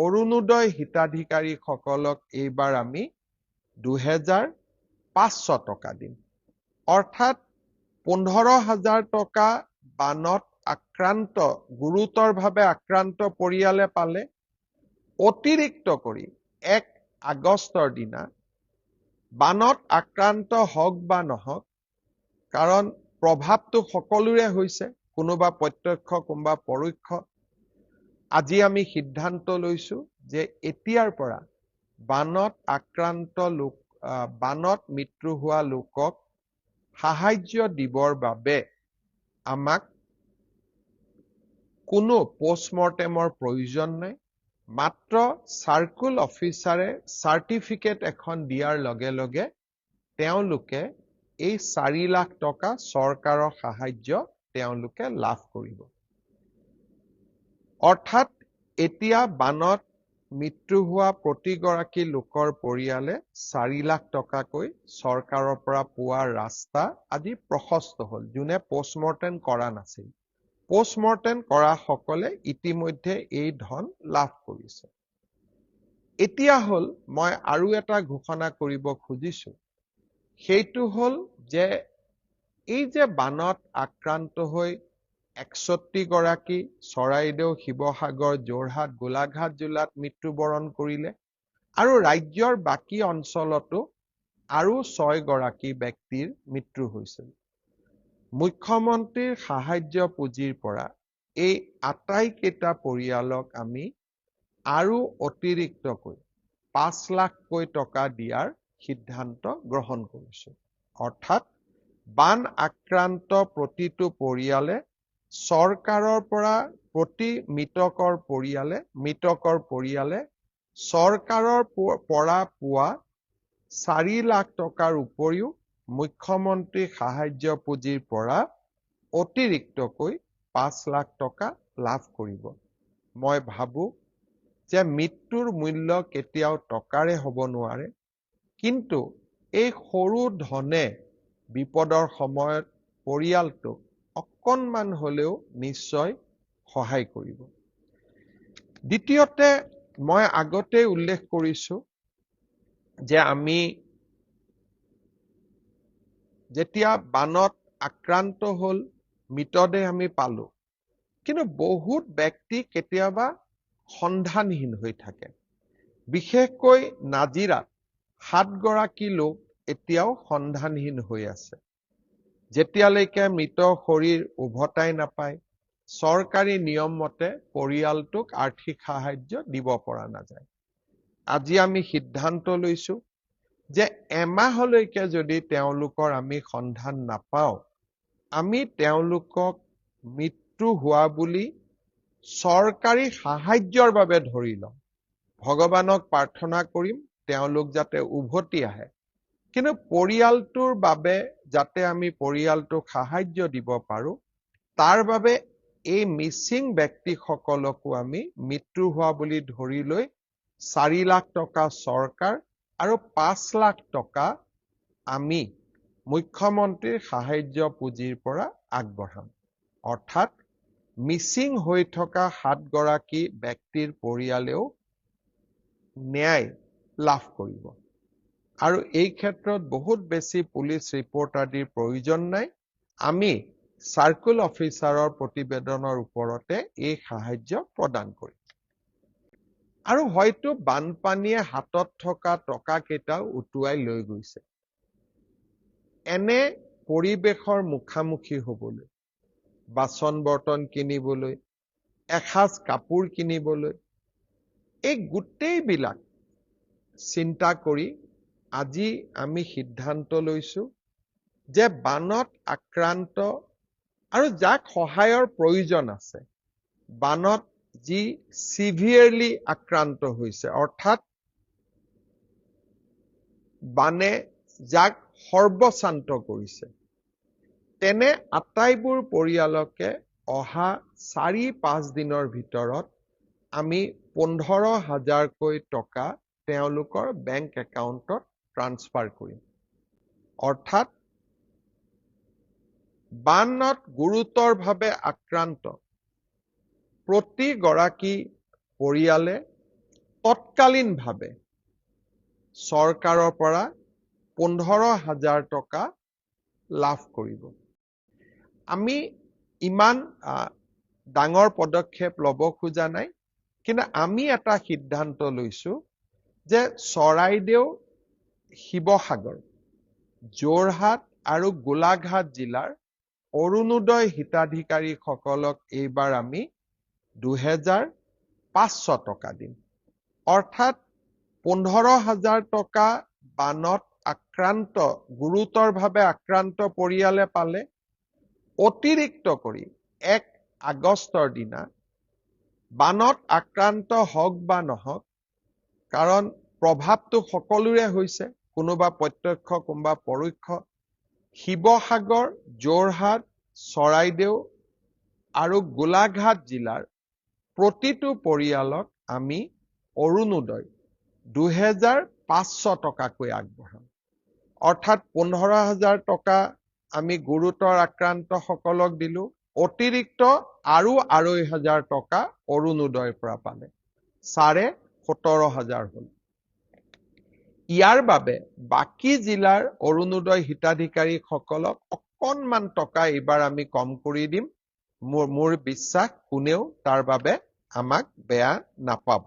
অৰুণোদয় হিতাধিকাৰীসকলক এইবাৰ আমি 2,500 টকা দিম। অৰ্থাৎ 15,000 টকা বানত আক্ৰান্ত, গুৰুতৰভাৱে আক্ৰান্ত পৰিয়ালে পালে। অতিৰিক্ত কৰি 1 আগষ্টৰ দিনা বানত আক্ৰান্ত হওক বা নহওক, কাৰণ প্ৰভাৱটো সকলোৰে হৈছে, কোনোবা প্ৰত্যক্ষ কোনোবা পৰোক্ষ। আজি আমি সিদ্ধান্ত লৈছো যে এতিয়াৰ পৰা বানত আক্ৰান্ত লোক, বানত মৃত্যু হোৱা লোকক সাহায্য দিবৰ বাবে আমাক কোনো পোষ্টমৰ্টেমৰ প্ৰয়োজন নাই। মাত্ৰ চাৰ্কুল অফিচাৰে চাৰ্টিফিকেট এখন দিয়াৰ লগে লগে তেওঁলোকে এই 4 লাখ টকা চৰকাৰৰ সাহায্য তেওঁলোকে লাভ কৰিব। অৰ্থাৎ এতিয়া বানত মৃত্যু হোৱা প্ৰতিগৰাকী লোকৰ পৰিয়ালে 4 লাখ টকাকৈ চৰকাৰৰ পৰা পোৱাৰ ৰাস্তা আজি প্ৰশস্ত হ'ল, যোনে পোষ্টমৰ্টেম কৰা নাছিল। পোষ্টমৰ্টেম কৰা সকলে ইতিমধ্যে এই ধন লাভ কৰিছে। এতিয়া হ'ল মই আৰু এটা ঘোষণা কৰিব খুজিছো, সেইটো হ'ল যে এই যে বানত আক্ৰান্ত হৈ 61 গৰাকী চৰাইদেউ, শিৱসাগৰ, যোৰহাট, গোলাঘাট জিলাত মৃত্যুবৰণ কৰিলে, আৰু ৰাজ্যৰ বাকী অঞ্চলতো আৰু 6 গৰাকী ব্যক্তিৰ মৃত্যু হৈছিল। মুখ্যমন্ত্ৰীৰ সাহায্য পুঁজিৰ পৰা এই আটাইকেইটা পৰিয়ালক আমি আৰু অতিৰিক্তকৈ 5 লাখকৈ টকা দিয়াৰ সিদ্ধান্ত গ্ৰহণ কৰিছো। অৰ্থাৎ বান আক্ৰান্ত প্ৰতিটো পৰিয়ালে চৰকাৰৰ পৰা প্ৰতি মৃতকৰ পৰিয়ালে চৰকাৰৰ পৰা পোৱা 4 লাখ টকাৰ উপৰিও মুখ্যমন্ত্ৰী সাহায্য পুঁজিৰ পৰা অতিৰিক্তকৈ 5 লাখ টকা লাভ কৰিব। মই ভাবো যে মৃত্যুৰ মূল্য কেতিয়াও টকাৰে হ'ব নোৱাৰে, কিন্তু এই সৰু ধনে বিপদৰ সময়ত পৰিয়ালটোক অকণমান হ'লেও নিশ্চয় সহায় কৰিব। দ্বিতীয়তে, মই আগতে উল্লেখ কৰিছো যে আমি যেতিয়া বানত আক্ৰান্ত হ'ল, মৃতদেহ আমি পালো, কিন্তু বহুত ব্যক্তি কেতিয়াবা সন্ধানহীন হৈ থাকে। বিশেষকৈ নাজিৰাত 7 গৰাকী লোক এতিয়াও সন্ধানহীন হৈ আছে। যেতিয়ালৈকে মৃত শৰীৰ উভতাই নাপায়, চৰকাৰী নিয়ম মতে পৰিয়ালটোক আৰ্থিক সাহায্য দিব পৰা নাযায়। আজি আমি সিদ্ধান্ত লৈছো যে এমাহলৈকে যদি তেওঁলোকৰ আমি সন্ধান নাপাওঁ, আমি তেওঁলোকক মৃত্যু হোৱা বুলি চৰকাৰী সাহায্যৰ বাবে ধৰি লওঁ। ভগৱানক প্ৰাৰ্থনা কৰিম তেওঁলোক যাতে উভতি আহে, কিন্তু পৰিয়ালটোৰ বাবে যাতে আমি পৰিয়ালটোক সাহায্য দিব পাৰো, তাৰ বাবে এই মিছিং ব্যক্তিসকলকো আমি মৃত্যু হোৱা বুলি ধৰি লৈ 4 লাখ টকা চৰকাৰ আৰু 5 লাখ টকা আমি মুখ্যমন্ত্ৰীৰ সাহায্য পুঁজিৰ পৰা আগবঢ়াম। অৰ্থাৎ মিছিং হৈ থকা 7 গৰাকী ব্যক্তিৰ পৰিয়ালেও ন্যায় লাভ কৰিব। আৰু এই ক্ষেত্ৰত বহুত বেছি পুলিচ ৰিপৰ্ট আদিৰ প্ৰয়োজন নাই। আমি চাৰ্কুল অফিচাৰৰ প্ৰতিবেদনৰ ওপৰতে এই সাহায্য প্ৰদান কৰিম। আৰু হয়তো বানপানীয়ে হাতত থকা টকা কেইটাও উটুৱাই লৈ গৈছে। এনে পৰিৱেশৰ মুখামুখি হ'বলৈ, বাচন বৰ্তন কিনিবলৈ, এসাঁজ কাপোৰ কিনিবলৈ, এই গোটেইবিলাক চিন্তা কৰি আজি আমি সিদ্ধান্ত লৈছো যে বানত আক্ৰান্ত আৰু যাক সহায়ৰ প্ৰয়োজন আছে, বানত যি সিভিয়াৰলি আক্ৰান্ত হৈছে, অৰ্থাৎ বানে যাক সৰ্বশান্ত কৰিছে, তেনে আটাইবোৰ পৰিয়ালকে অহা 4-5 দিনৰ ভিতৰত আমি 15,000কৈ টকা তেওঁলোকৰ বেংক একাউণ্টত ট্ৰান্সফাৰ কৰিম। অৰ্থাৎ বানত গুৰুতৰভাৱে আক্ৰান্ত প্ৰতিগৰাকী পৰিয়ালে তৎকালীনভাৱে চৰকাৰৰ পৰা 15,000 টকা লাভ কৰিব। আমি ইমান ডাঙৰ পদক্ষেপ ল'ব খোজা নাই, কিন্তু আমি এটা সিদ্ধান্ত লৈছো যে চৰাইদেউ, শিৱসাগৰ, যোৰহাট আৰু গোলাঘাট জিলাৰ অৰুণোদয় হিতাধিকাৰীসকলক এইবাৰ আমি 2,500 টকা দিম। অৰ্থাৎ 15,000 টকা বানত আক্ৰান্ত, গুৰুতৰভাৱে আক্ৰান্ত পৰিয়ালে পালে। অতিৰিক্ত কৰি 1 আগষ্টৰ দিনা বানত আক্ৰান্ত হওক বা নহওক, কাৰণ প্ৰভাৱটো সকলোৰে হৈছে, কোনোবা প্ৰত্যক্ষ কোনোবা পৰোক্ষ, শিৱসাগৰ, যোৰহাট, চৰাইদেউ আৰু গোলাঘাট জিলাৰ প্ৰতিটো পৰিয়ালক আমি অৰুণোদয় 2,500 টকাকৈ আগবঢ়াম। অৰ্থাৎ 15,000 টকা আমি গুৰুতৰ আক্ৰান্তসকলক দিলো, অতিৰিক্ত আৰু 2,500 টকা অৰুণোদয়ৰ পৰা পালে, 17,500 হ'ল। ইয়াৰ বাবে বাকী জিলাৰ অৰুণোদয় হিতাধিকাৰীসকলক অকণমান টকা এইবাৰ আমি কম কৰি দিম। মোৰ বিশ্বাস কোনেও তাৰ বাবে আমাক বেয়া নাপাব।